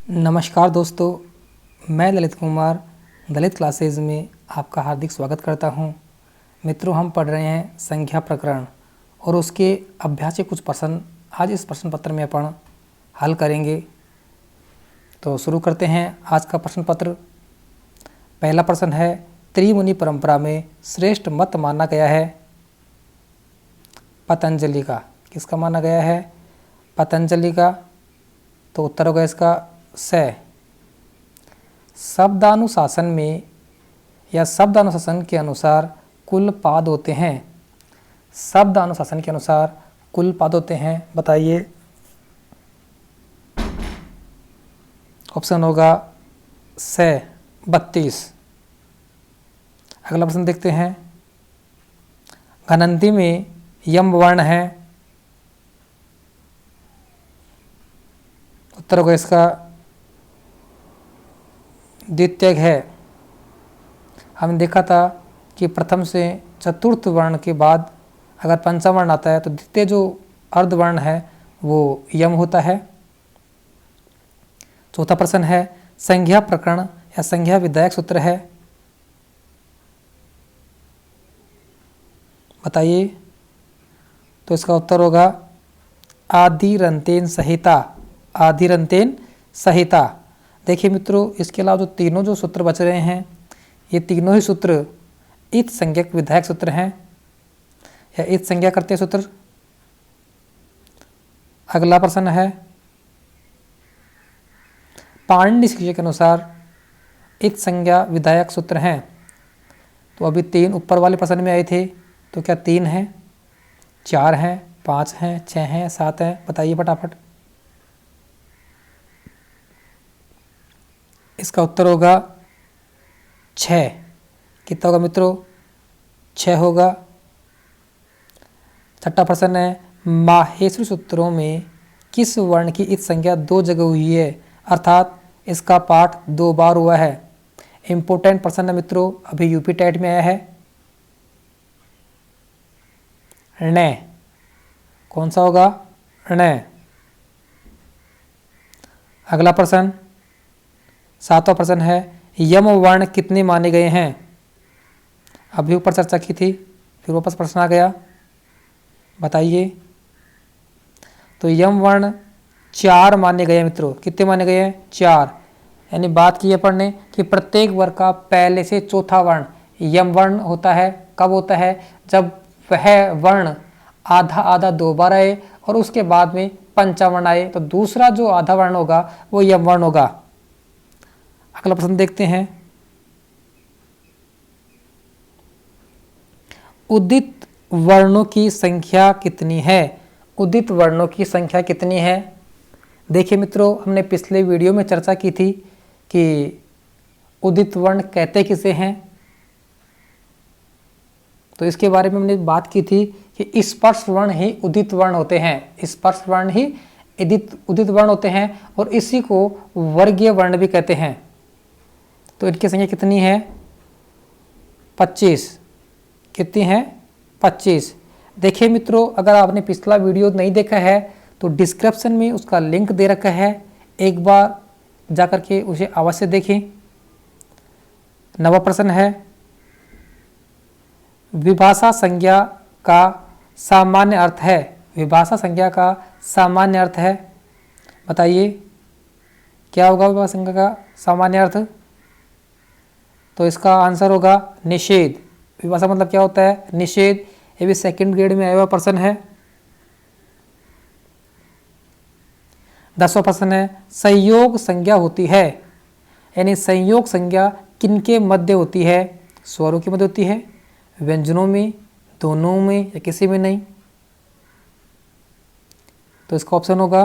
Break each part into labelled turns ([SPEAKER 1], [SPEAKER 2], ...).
[SPEAKER 1] नमस्कार दोस्तों, मैं ललित कुमार दलित क्लासेज में आपका हार्दिक स्वागत करता हूं। मित्रों, हम पढ़ रहे हैं संख्या प्रकरण और उसके अभ्यास के कुछ प्रश्न आज इस प्रश्न पत्र में अपन हल करेंगे। तो शुरू करते हैं आज का प्रश्न पत्र। पहला प्रश्न है, त्रिमुनि परंपरा में श्रेष्ठ मत माना गया है पतंजलि का। किसका माना गया है? पतंजलि का। तो उत्तर होगा इसका स। शब्दानुशासन में या शब्दानुशासन के अनुसार कुल पाद होते हैं। शब्दानुशासन के अनुसार कुल पाद होते हैं, बताइए। ऑप्शन होगा स 32। अगला प्रश्न देखते हैं। घनंती में यम वर्ण है। उत्तर होगा इसका द्वितीयक है। हमने देखा था कि प्रथम से चतुर्थ वर्ण के बाद अगर पंचम वर्ण आता है तो द्वितीय जो अर्ध वर्ण है वो यम होता है। चौथा प्रश्न है, संज्ञा प्रकरण या संज्ञा विधायक सूत्र है, बताइए। तो इसका उत्तर होगा आदिरंतेन संहिता। आदिरंतेन संहिता। देखिए मित्रों, इसके अलावा जो तीनों जो सूत्र बच रहे हैं ये तीनों ही सूत्र इत संज्ञक विधायक सूत्र हैं या इत संज्ञा करते सूत्र। अगला प्रश्न है, पाणिनि शिक्षक के अनुसार इत संज्ञा विधायक सूत्र हैं। तो अभी 3 ऊपर वाले प्रश्न में आए थे, तो क्या 3 हैं, 4 हैं, 5 हैं, 6 हैं, 7 हैं? बताइए फटाफट। इसका उत्तर होगा 6। कितना होगा मित्रों? 6 होगा। छठा प्रश्न है, माहेश्वरी सूत्रों में किस वर्ण की इत संज्ञा 2 जगह हुई है, अर्थात इसका पाठ 2 बार हुआ है? इंपोर्टेंट प्रश्न है मित्रों, अभी यूपी टेट में आया है। ण। कौन सा होगा? ण। अगला प्रश्न, 7वां प्रश्न है, यम वर्ण कितने माने गए हैं? अभी ऊपर चर्चा की थी, फिर वापस प्रश्न आ गया, बताइए। तो यम वर्ण 4 माने गए मित्रों। कितने माने गए हैं? 4। यानी बात की अपन ने कि प्रत्येक वर्ग का पहले से चौथा वर्ण यम वर्ण होता है। कब होता है? जब वह वर्ण आधा आधा 2 बार आए और उसके बाद में पंचम आए, तो दूसरा जो आधा वर्ण होगा वो यम वर्ण होगा। अगला प्रश्न देखते हैं, उदित वर्णों की संख्या कितनी है? उदित वर्णों की संख्या कितनी है? देखिए मित्रों, हमने पिछले वीडियो में चर्चा की थी कि उदित वर्ण कहते किसे हैं। तो इसके बारे में हमने बात की थी कि स्पर्श वर्ण ही उदित वर्ण होते हैं। स्पर्श वर्ण ही उदित वर्ण होते हैं और इसी को वर्गीय वर्ण भी कहते हैं। तो इनकी संख्या कितनी है? 25। कितनी है? 25। देखिए मित्रों, अगर आपने पिछला वीडियो नहीं देखा है तो डिस्क्रिप्शन में उसका लिंक दे रखा है, एक बार जाकर के उसे अवश्य देखें। 9वां प्रश्न है, विभाषा संज्ञा का सामान्य अर्थ है। विभाषा संज्ञा का सामान्य अर्थ है, बताइए क्या होगा विभाषा संज्ञा का सामान्य अर्थ? तो इसका आंसर होगा निषेध। विभाषा मतलब क्या होता है? निषेध। ये भी 2nd ग्रेड में आया हुआ प्रश्न है। 10वां प्रश्न है, संयोग संज्ञा होती है, यानी संयोग संज्ञा किनके मध्य होती है? स्वरों के मध्य होती है, व्यंजनों में, दोनों में या किसी में नहीं? तो इसका ऑप्शन होगा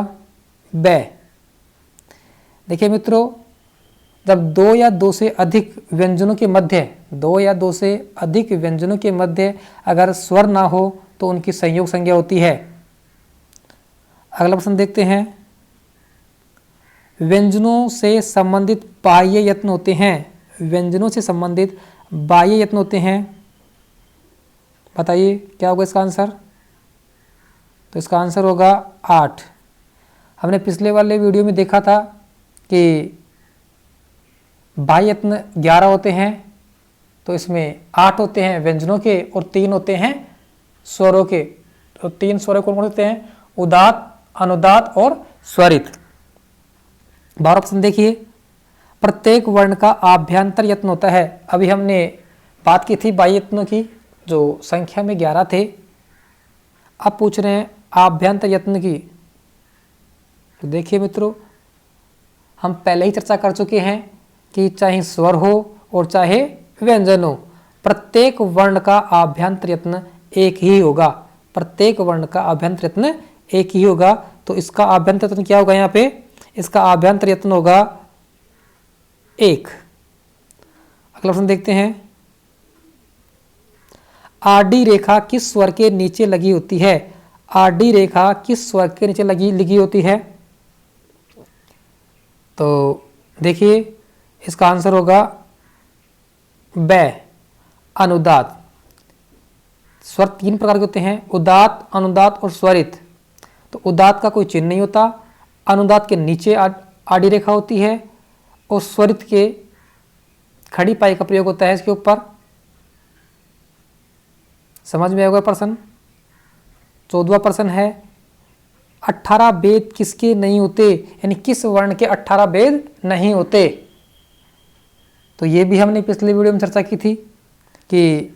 [SPEAKER 1] ब। देखिए मित्रों, जब 2 या 2 से अधिक व्यंजनों के मध्य 2 या 2 से अधिक व्यंजनों के मध्य अगर स्वर ना हो तो उनकी संयोग संज्ञा होती है। अगला प्रश्न देखते हैं, व्यंजनों से संबंधित बाह्य यत्न होते हैं। व्यंजनों से संबंधित बाह्य यत्न होते हैं, बताइए क्या होगा इसका आंसर? तो इसका आंसर होगा 8। हमने पिछले वाले वीडियो में देखा था कि बाह्य यत्न 11 होते हैं, तो इसमें 8 होते हैं व्यंजनों के और 3 होते हैं स्वरों के। तो 3 स्वर कौन कौन होते हैं? उदात्त, अनुदात्त और स्वरित। 12 ऑप्शन देखिए, प्रत्येक वर्ण का आभ्यंतर यत्न होता है। अभी हमने बात की थी बाह्य यत्नों की, जो संख्या में 11 थे। अब पूछ रहे हैं आभ्यंतर यत्न की। तो देखिए मित्रों, हम पहले ही चर्चा कर चुके हैं कि चाहे स्वर हो और चाहे व्यंजन हो, प्रत्येक वर्ण का आभ्यंतर यत्न एक ही होगा। प्रत्येक वर्ण का आभ्यंतर यत्न एक ही होगा। तो इसका आभ्यंतर यत्न क्या होगा? यहाँ पे इसका आभ्यंतर यत्न होगा 1। अगला प्रश्न देखते हैं, आरडी रेखा किस स्वर के नीचे लगी होती है? आरडी रेखा किस स्वर के नीचे लगी होती है? तो देखिए, इसका आंसर होगा ब, अनुदात। स्वर 3 प्रकार के होते हैं, उदात्त, अनुदात्त और स्वरित। तो उदात्त का कोई चिन्ह नहीं होता, अनुदात्त के नीचे आडी रेखा होती है और स्वरित के खड़ी पाई का प्रयोग होता है इसके ऊपर। समझ में आएगा प्रश्न? 14वां प्रश्न है, 18 वेद किसके नहीं होते? यानी किस वर्ण के 18 वेद नहीं होते? तो ये भी हमने पिछले वीडियो में चर्चा की थी कि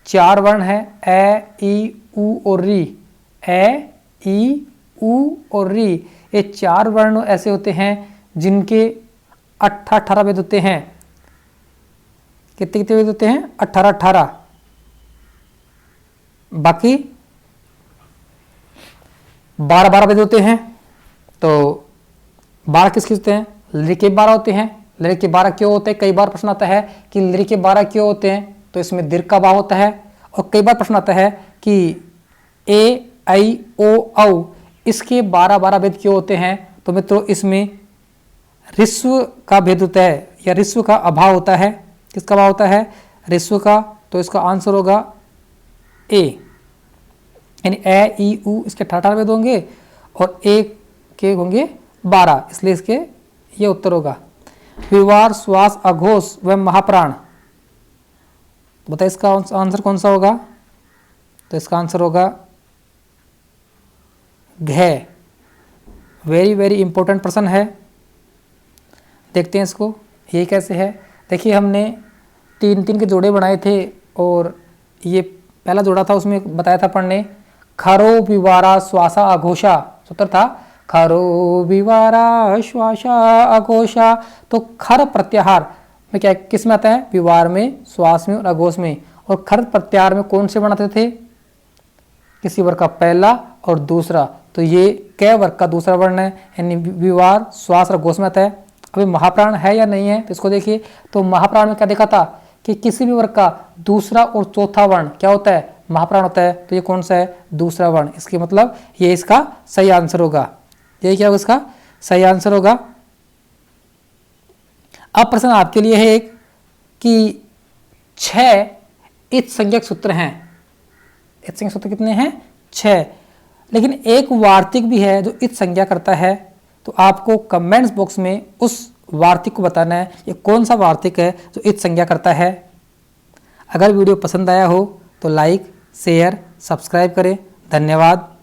[SPEAKER 1] 4 वर्ण है, ए, ई, उ और री। ए, ई, उ और री, ये 4 वर्ण ऐसे होते हैं जिनके 18 वेद होते हैं। कितने कितने वेद होते हैं? 18। बाकी 12 वेद होते हैं। तो 12 किसके होते हैं? लृ के 12 होते हैं। लृ के 12 क्यों होते हैं? कई बार प्रश्न आता है कि लृ के 12 क्यों होते हैं, तो इसमें दीर्घ का भाव होता है। और कई बार प्रश्न आता है कि ए, आई, ओ, औ इसके 12 भेद क्यों होते हैं? तो मित्रों, इसमें ऋस्व का भेद होता है या ऋस्व का अभाव होता है। किसका अभाव होता है? ऋस्व का। तो इसका आंसर होगा ए, यानी ए, ई, उ इसके 18 भेद होंगे और ए के होंगे 12, इसलिए इसके ये उत्तर होगा। विवार, श्वास, अघोष व महाप्राण, बताइए इसका आंसर कौन सा होगा? तो इसका आंसर होगा घ। वेरी वेरी इंपॉर्टेंट प्रश्न है, देखते हैं इसको ये कैसे है। देखिए, हमने 3 के जोड़े बनाए थे और ये पहला जोड़ा था, उसमें बताया था पढ़ने, खरो विवारा श्वासा अघोषा। सूत्र था खरो विवारा श्वासा अघोषा। तो खर प्रत्याहार में क्या किस में आता है? विवार में, श्वास में और अघोष में। और खर प्रत्याहार में कौन से बनाते थे? किसी वर्ग का पहला और दूसरा। तो ये क वर्ग का दूसरा वर्ण है, यानी विवार, श्वास और अघोष में आता है। अभी महाप्राण है या नहीं है, तो इसको देखिए। तो महाप्राण में क्या देखा था कि किसी भी वर्ग का दूसरा और चौथा वर्ण क्या होता है? महाप्राण होता है। तो ये कौन सा है? दूसरा वर्ण। इसके मतलब ये इसका सही आंसर होगा। ये क्या होगा? इसका सही आंसर होगा। अब प्रश्न आपके लिए है एक कि 6 इच संज्ञक सूत्र हैं। इच संज्ञक सूत्र कितने हैं? 6। लेकिन एक वार्तिक भी है जो इच संज्ञा करता है। तो आपको कमेंट्स बॉक्स में उस वार्तिक को बताना है ये कौन सा वार्तिक है जो इच संज्ञा करता है। अगर वीडियो पसंद आया हो तो लाइक, शेयर, सब्सक्राइब करें। धन्यवाद।